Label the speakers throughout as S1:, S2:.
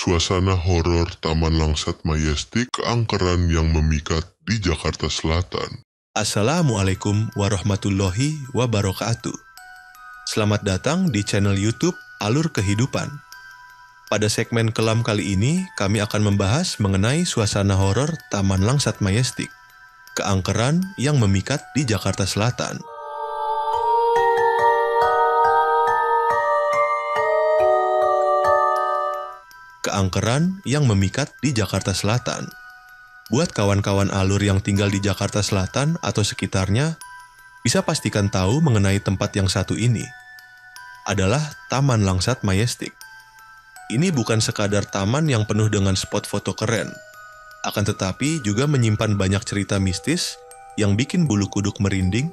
S1: Suasana horor Taman Langsat Majestic keangkeran yang memikat di Jakarta Selatan.
S2: Assalamualaikum warahmatullahi wabarakatuh. Selamat datang di channel YouTube Alur Kehidupan. Pada segmen kelam kali ini, kami akan membahas mengenai suasana horor Taman Langsat Majestic, keangkeran yang memikat di Jakarta Selatan. Keangkeran yang memikat di Jakarta Selatan. Buat kawan-kawan alur yang tinggal di Jakarta Selatan atau sekitarnya, bisa pastikan tahu mengenai tempat yang satu ini. Adalah Taman Langsat Majestic. Ini bukan sekadar taman yang penuh dengan spot foto keren, akan tetapi juga menyimpan banyak cerita mistis yang bikin bulu kuduk merinding.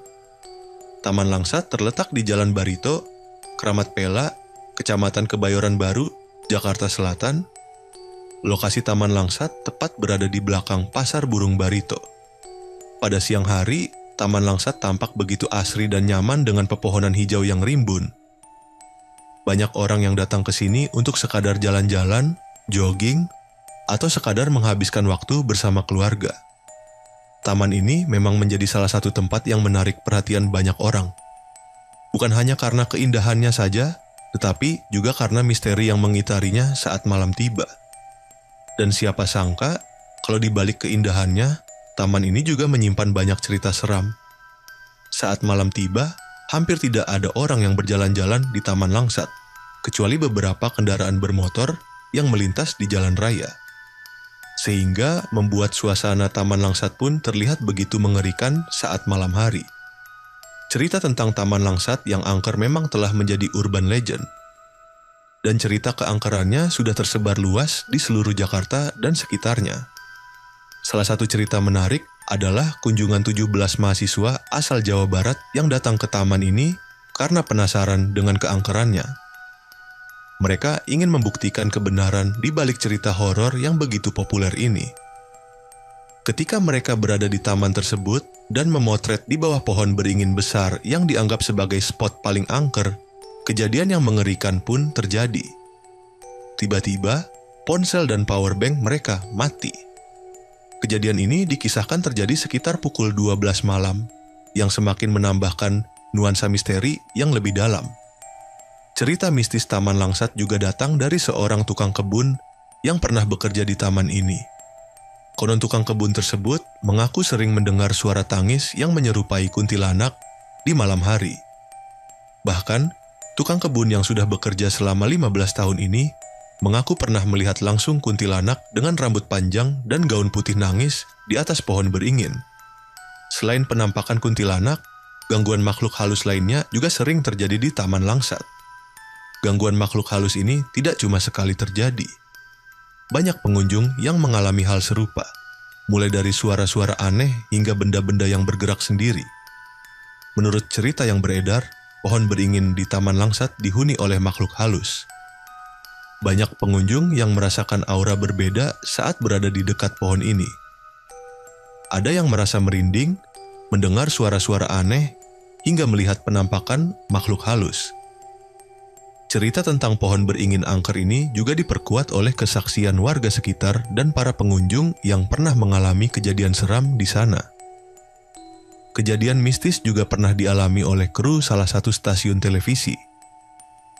S2: Taman Langsat terletak di Jalan Barito, Kramat Pela, Kecamatan Kebayoran Baru, Jakarta Selatan. Lokasi Taman Langsat tepat berada di belakang Pasar Burung Barito. Pada siang hari, Taman Langsat tampak begitu asri dan nyaman dengan pepohonan hijau yang rimbun. Banyak orang yang datang ke sini untuk sekadar jalan-jalan, jogging, atau sekadar menghabiskan waktu bersama keluarga. Taman ini memang menjadi salah satu tempat yang menarik perhatian banyak orang. Bukan hanya karena keindahannya saja, tetapi juga karena misteri yang mengitarinya saat malam tiba. Dan siapa sangka, kalau dibalik keindahannya, taman ini juga menyimpan banyak cerita seram. Saat malam tiba, hampir tidak ada orang yang berjalan-jalan di Taman Langsat, kecuali beberapa kendaraan bermotor yang melintas di jalan raya. Sehingga membuat suasana Taman Langsat pun terlihat begitu mengerikan saat malam hari. Cerita tentang Taman Langsat yang angker memang telah menjadi urban legend. Dan cerita keangkerannya sudah tersebar luas di seluruh Jakarta dan sekitarnya. Salah satu cerita menarik adalah kunjungan 17 mahasiswa asal Jawa Barat yang datang ke taman ini karena penasaran dengan keangkerannya. Mereka ingin membuktikan kebenaran di balik cerita horor yang begitu populer ini. Ketika mereka berada di taman tersebut dan memotret di bawah pohon beringin besar yang dianggap sebagai spot paling angker, kejadian yang mengerikan pun terjadi. Tiba-tiba, ponsel dan powerbank mereka mati. Kejadian ini dikisahkan terjadi sekitar pukul 12 malam, yang semakin menambahkan nuansa misteri yang lebih dalam. Cerita mistis Taman Langsat juga datang dari seorang tukang kebun yang pernah bekerja di taman ini. Konon tukang kebun tersebut mengaku sering mendengar suara tangis yang menyerupai kuntilanak di malam hari. Bahkan, tukang kebun yang sudah bekerja selama 15 tahun ini mengaku pernah melihat langsung kuntilanak dengan rambut panjang dan gaun putih nangis di atas pohon beringin. Selain penampakan kuntilanak, gangguan makhluk halus lainnya juga sering terjadi di Taman Langsat. Gangguan makhluk halus ini tidak cuma sekali terjadi. Banyak pengunjung yang mengalami hal serupa, mulai dari suara-suara aneh hingga benda-benda yang bergerak sendiri. Menurut cerita yang beredar, pohon beringin di Taman Langsat dihuni oleh makhluk halus. Banyak pengunjung yang merasakan aura berbeda saat berada di dekat pohon ini. Ada yang merasa merinding, mendengar suara-suara aneh, hingga melihat penampakan makhluk halus. Cerita tentang pohon beringin angker ini juga diperkuat oleh kesaksian warga sekitar dan para pengunjung yang pernah mengalami kejadian seram di sana. Kejadian mistis juga pernah dialami oleh kru salah satu stasiun televisi.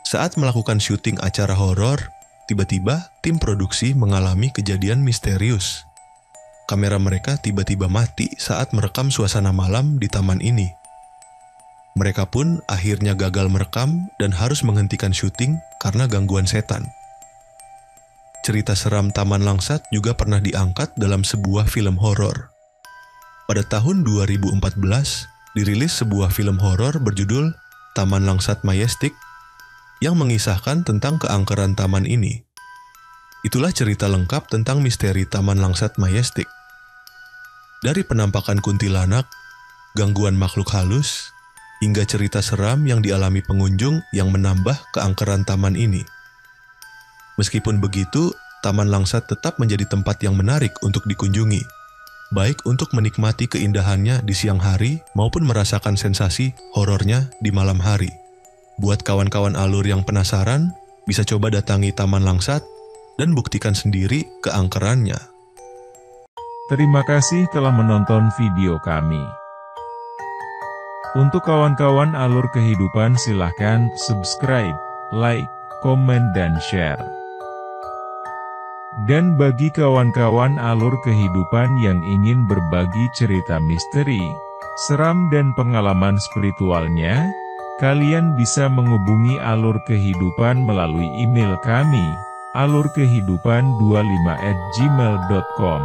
S2: Saat melakukan syuting acara horor, tiba-tiba tim produksi mengalami kejadian misterius. Kamera mereka tiba-tiba mati saat merekam suasana malam di taman ini. Mereka pun akhirnya gagal merekam dan harus menghentikan syuting karena gangguan setan. Cerita seram Taman Langsat juga pernah diangkat dalam sebuah film horor. Pada tahun 2014, dirilis sebuah film horor berjudul Taman Langsat Majestic yang mengisahkan tentang keangkeran taman ini. Itulah cerita lengkap tentang misteri Taman Langsat Majestic. Dari penampakan kuntilanak, gangguan makhluk halus, hingga cerita seram yang dialami pengunjung yang menambah keangkeran taman ini. Meskipun begitu, Taman Langsat tetap menjadi tempat yang menarik untuk dikunjungi, baik untuk menikmati keindahannya di siang hari maupun merasakan sensasi horornya di malam hari. Buat kawan-kawan alur yang penasaran, bisa coba datangi Taman Langsat dan buktikan sendiri keangkerannya.
S3: Terima kasih telah menonton video kami. Untuk kawan-kawan alur kehidupan silahkan subscribe, like, komen dan share. Dan bagi kawan-kawan alur kehidupan yang ingin berbagi cerita misteri, seram dan pengalaman spiritualnya, kalian bisa menghubungi alur kehidupan melalui email kami, alurkehidupan25@gmail.com.